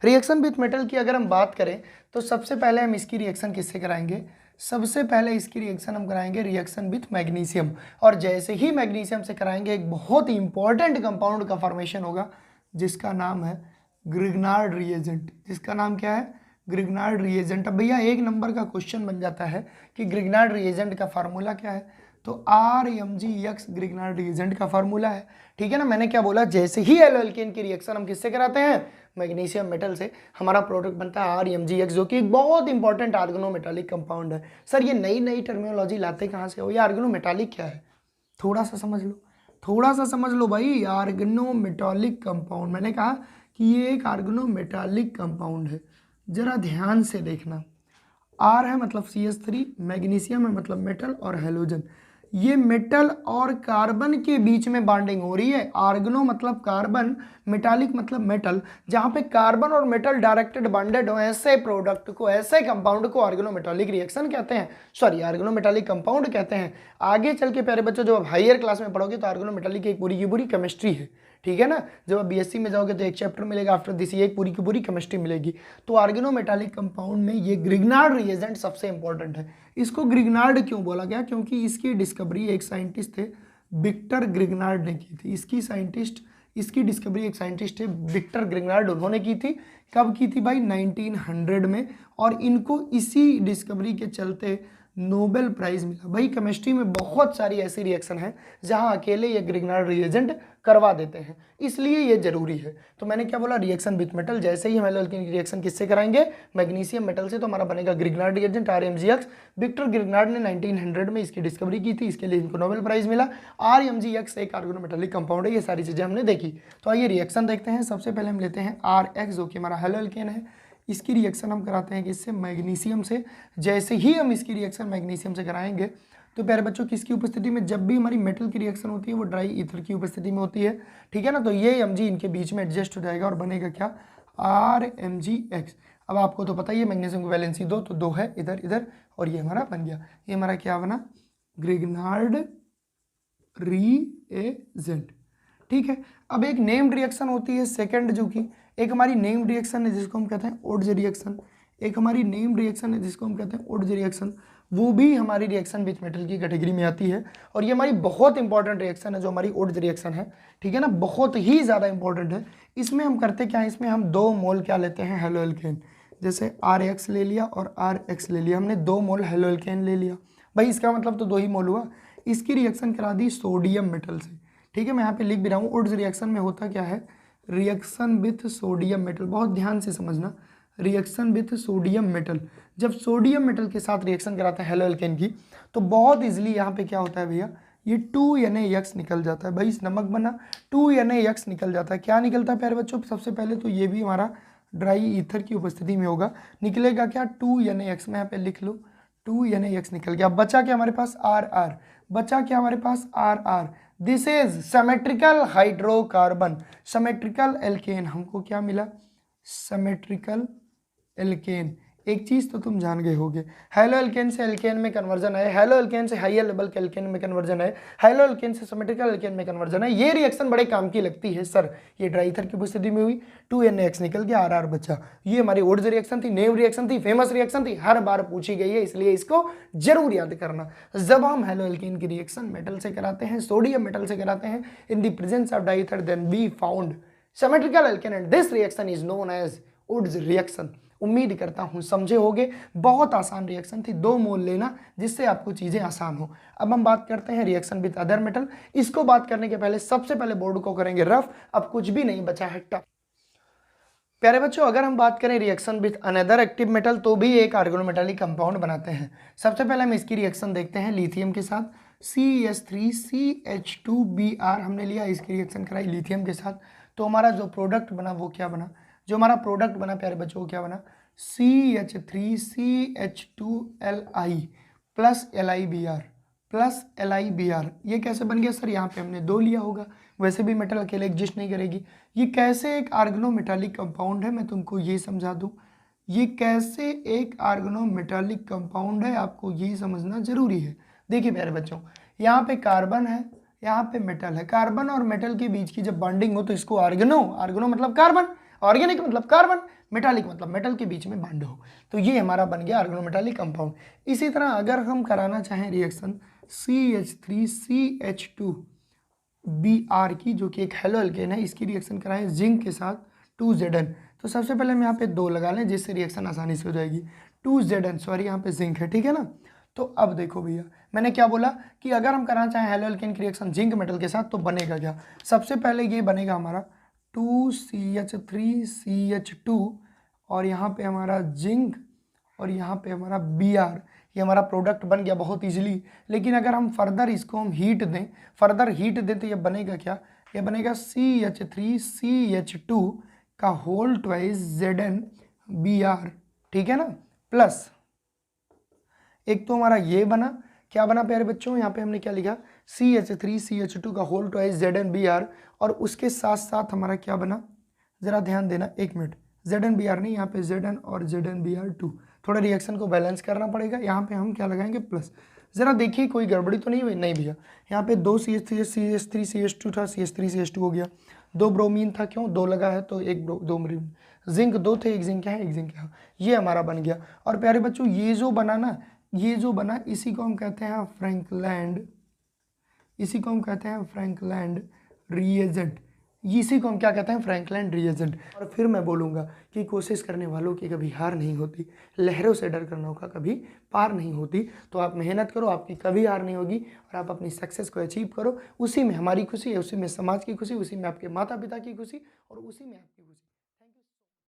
Reaction with metal की अगर हम बात करें तो सबसे पहले हम इसकी रिएक्शन किससे कराएंगे, सबसे पहले इसकी रिएक्शन हम कराएंगे रिएक्शन विथ मैग्नीशियम। और जैसे ही मैग्नीशियम से कराएंगे एक बहुत ही इंपॉर्टेंट कंपाउंड का फॉर्मेशन होगा जिसका नाम है ग्रिग्नार्ड रिएजेंट। जिसका नाम क्या है, ग्रिग्नार्ड रिएजेंट। अब भैया एक नंबर का क्वेश्चन बन जाता है कि ग्रिग्नार्ड रिएजेंट का फार्मूला क्या है, तो RMgX ग्रिग्नार्ड रिएजेंट का फार्मूला है। ठीक है ना, मैंने क्या बोला, जैसे ही एल्केन की रिएक्शन हम किससे कराते हैं, मैग्नीशियम मेटल से, हमारा प्रोडक्ट बनता है RMgX, जो कि एक बहुत इंपॉर्टेंट आर्गेनोमेटालिक कंपाउंड है। सर ये नई नई टर्मिनोलॉजी लाते कहाँ से हो, ये आर्गेनोमेटालिक क्या है, थोड़ा सा समझ लो, थोड़ा सा समझ लो भाई। आर्गेनोमेटालिक कंपाउंड, मैंने कहा कि ये एक आर्गेनोमेटालिक कंपाउंड है, जरा ध्यान से देखना। आर है मतलब CH3, मैग्नीशियम है मतलब मेटल, और हेलोजन, ये मेटल और कार्बन के बीच में बॉन्डिंग हो रही है। आर्गनो मतलब कार्बन, मेटालिक मतलब मेटल, जहां पे कार्बन और मेटल डायरेक्टेड बॉन्डेड हो, ऐसे प्रोडक्ट को, ऐसे कंपाउंड को आर्गेनोमेटालिक रिएक्शन कहते हैं, सॉरी आर्गेनोमेटालिक कंपाउंड कहते हैं। आगे चल के प्यारे बच्चों जब आप हायर क्लास में पढ़ोगे तो आर्गेनोमेटालिक एक पूरी की पूरी केमिस्ट्री है, ठीक है ना। जब आप BSc में जाओगे तो एक चैप्टर मिलेगा, आफ्टर दिस ये एक पूरी की पूरी केमिस्ट्री मिलेगी। तो आर्गेनोमेटालिक कंपाउंड में ये ग्रिग्नार्ड रिएजेंट सबसे इंपॉर्टेंट है। इसको ग्रिग्नार्ड क्यों बोला गया, क्योंकि इसकी डिस्कवरी एक साइंटिस्ट थे विक्टर ग्रिग्नार्ड ने की थी। इसकी डिस्कवरी एक साइंटिस्ट थे विक्टर ग्रिग्नार्ड, उन्होंने की थी। कब की थी भाई, 1900 में। और इनको इसी डिस्कवरी के चलते नोबेल प्राइज मिला। भाई केमिस्ट्री में बहुत सारी ऐसी रिएक्शन है जहां अकेले ये ग्रिग्नार्ड रिएजेंट करवा देते हैं, इसलिए ये जरूरी है। तो मैंने क्या बोला, रिएक्शन विथ मेटल, जैसे ही हम एल्केन की रिएक्शन किससे कराएंगे, मैग्नीशियम मेटल से, तो हमारा बनेगा Grignard reagent RMgX। Victor Grignard ने 1900 में इसकी डिस्कवरी की थी, इसके लिए इनको नोबेल प्राइज मिला। RMgX एक आर्गेनोमेटालिक कंपाउंड है, ये सारी चीजें हमने देखी। तो आइए रिएक्शन देखते हैं। सबसे पहले हम लेते हैं RX, जो कि हमारा हेलोल्केन है। इसकी रिएक्शन हम कराते हैं किससे, मैग्नीशियम से। जैसे ही हम इसकी रिएक्शन मैग्नीशियम से कराएंगे तो प्यारे बच्चों किसकी उपस्थिति में, जब भी हमारी मेटल की रिएक्शन होती है वो ड्राई ईथर की उपस्थिति में होती है, ठीक है ना। तो ये Mg इनके बीच में एडजस्ट हो जाएगा और बनेगा क्या, RMgX। अब आपको तो पता ही है मैग्नीशियम की वैलेंसी 2, तो 2 है इधर इधर, और ये हमारा बन गया, ये हमारा क्या बना, ग्रिग्नार्ड रिएजेंट। ठीक है। अब एक नेम्ड रिएक्शन होती है सेकंड, जो कि एक हमारी नेम्ड रिएक्शन है जिसको हम कहते हैं ओड्स रिएक्शन, एक हमारी नेम्ड रिएक्शन है जिसको हम कहते हैं ओड्स रिएक्शन, वो भी हमारी रिएक्शन विथ मेटल की कैटेगरी में आती है। और ये हमारी बहुत इंपॉर्टेंट रिएक्शन है जो हमारी ओड्स रिएक्शन है, ठीक है ना, बहुत ही ज़्यादा इंपॉर्टेंट है। इसमें हम करते क्या है, इसमें हम 2 मोल क्या लेते हैं, हेलोल्केन। जैसे RX ले लिया और RX ले लिया, हमने 2 मोल हेलोल्केन ले लिया। भाई इसका मतलब तो 2 ही मोल हुआ। इसकी रिएक्शन करा दी सोडियम मेटल से, ठीक है। मैं यहाँ पे लिख भी रहा हूँ, ओड्स रिएक्शन में होता क्या है, रिएक्शन विथ सोडियम मेटल, बहुत ध्यान से समझना, रिएक्शन विथ सोडियम मेटल। जब सोडियम मेटल के साथ रिएक्शन कराते हैं हेलोल्केन की, तो बहुत इजीली यहाँ पे क्या होता है भैया, ये 2NaX निकल जाता है। भाई इस नमक बना 2NaX निकल जाता है। क्या निकलता है प्यारे बच्चों, सबसे पहले तो ये भी हमारा ड्राई ईथर की उपस्थिति में होगा, निकलेगा क्या, 2NaX। मैं यहाँ पे लिख लूँ 2NaX निकल गया। बचा क्या हमारे पास, RR, बचा क्या हमारे पास, RR। This is symmetrical hydrocarbon, symmetrical alkane. हमको क्या मिला, सिमेट्रिकल एल्केन। एक चीज तो तुम जान गए होगे, हेलो एल्केन से एल्केन में कन्वर्जन है, हेलो एल्केन से हायर लेवल के एल्केन में कन्वर्जन है, हेलो एल्केन से सिमेट्रिकल एल्केन में कन्वर्जन है। ये रिएक्शन बड़े काम की लगती है सर। ये ड्राई ईथर की उपस्थिति में हुई, 2NaX निकल गया, RR बचा। ये हमारी ओड्स रिएक्शन थी, नेव रिएक्शन थी, फेमस रिएक्शन थी, हर बार पूछी गई है, इसलिए इसको जरूर याद करना। जब हम हेलो एल्केन की रिएक्शन मेटल से कराते हैं, सोडियम मेटल से कराते हैं, in the presence of dry ether, then we found symmetrical alkane and this reaction is known as Wurtz reaction. उम्मीद करता हूं समझे होगे, बहुत आसान रिएक्शन थी, 2 मोल लेना जिससे आपको चीजें आसान हो। अब हम बात करते हैं रिएक्शन विद अदर मेटल। इसको बात करने के पहले सबसे पहले बोर्ड को करेंगे रफ, अब कुछ भी नहीं बचा है टफ। प्यारे बच्चों अगर हम बात करें reaction with another active metal, तो भी एक आर्गेनोमेटालिक कंपाउंड बनाते हैं। सबसे पहले हम इसकी रिएक्शन देखते हैं लिथियम के साथ, CH3CH2Br हमने लिया, इसकी रिएक्शन कराई लिथियम के साथ, तो हमारा जो प्रोडक्ट बना वो क्या बना, जो हमारा प्रोडक्ट बना प्यारे बच्चों क्या बना, CH3CH2Li plus LiBr plus LiBr। ये कैसे बन गया सर, यहाँ पे हमने 2 लिया होगा, वैसे भी मेटल अकेले एग्जिस्ट नहीं करेगी। ये कैसे एक आर्गेनोमेटालिक कंपाउंड है, मैं तुमको ये समझा दूं, ये कैसे एक आर्गेनोमेटालिक कंपाउंड है, आपको ये समझना जरूरी है। देखिए प्यारे बच्चों, यहाँ पे कार्बन है, यहाँ पे मेटल है, कार्बन और मेटल के बीच की जब बॉन्डिंग हो तो इसको आर्गेनो, आर्गेनो मतलब कार्बन, ऑर्गेनिक मतलब कार्बन, मेटालिक मतलब मेटल के बीच में बॉन्ड हो। तो ये हमारा बन गया ऑर्गेनोमेटालिक कंपाउंड। इसी तरह अगर हम कराना चाहें रिएक्शन CH3CH2Br की, जो कि एक हेलो एल्केन है, इसकी रिएक्शन कराएं जिंक के साथ 2Zn। तो सबसे पहले हम यहाँ पे 2 लगा लें जिससे रिएक्शन आसानी से हो जाएगी। 2Zn, सॉरी यहाँ पे जिंक है, ठीक है ना। तो अब देखो भैया, मैंने क्या बोला कि अगर हम कराना चाहें हेलो एल्केन की रिएक्शन जिंक मेटल के साथ तो बनेगा क्या। सबसे पहले ये बनेगा हमारा 2CH3CH2 और यहाँ पे हमारा जिंक और यहाँ पे हमारा Br। ये हमारा प्रोडक्ट बन गया बहुत इजीली। लेकिन अगर हम फर्दर इसको हम हीट दें तो ये बनेगा क्या, ये बनेगा CH3CH2 का होल ट्वाइस ZnBr, ठीक है ना। प्लस एक तो हमारा ये बना, क्या बना प्यारे बच्चों, यहाँ पे हमने क्या लिखा CH3CH2 का होल ट्वाइस ZnBr, और उसके साथ साथ हमारा क्या बना, ज़रा ध्यान देना, एक मिनट, ZnBr नहीं, यहाँ पे Zn और ZnBr2। थोड़ा रिएक्शन को बैलेंस करना पड़ेगा, यहाँ पे हम क्या लगाएंगे प्लस। ज़रा देखिए कोई गड़बड़ी तो नहीं हुई, नहीं भैया, यहाँ पे 2 CH3CH2 था, CH3CH2 हो गया, 2 ब्रोमीन था, क्यों 2 लगा है तो 1 2 ब्रोमीन, जिंक 2 थे, एक जिंक है, एक जिंक है, ये हमारा बन गया। और प्यारे बच्चों ये जो बना ना, ये जो बना इसी को हम कहते हैं फ्रैंकलैंड, इसी को हम कहते हैं फ्रैंकलैंड रिएजेंट, इसी को हम क्या कहते हैं फ्रैंकलैंड रिएजेंट। और फिर मैं बोलूँगा कि कोशिश करने वालों की कभी हार नहीं होती, लहरों से डर करना का कभी पार नहीं होती। तो आप मेहनत करो, आपकी कभी हार नहीं होगी और आप अपनी सक्सेस को अचीव करो। उसी में हमारी खुशी है, उसी में समाज की खुशी, उसी में आपके माता पिता की खुशी और उसी में आपकी खुशी।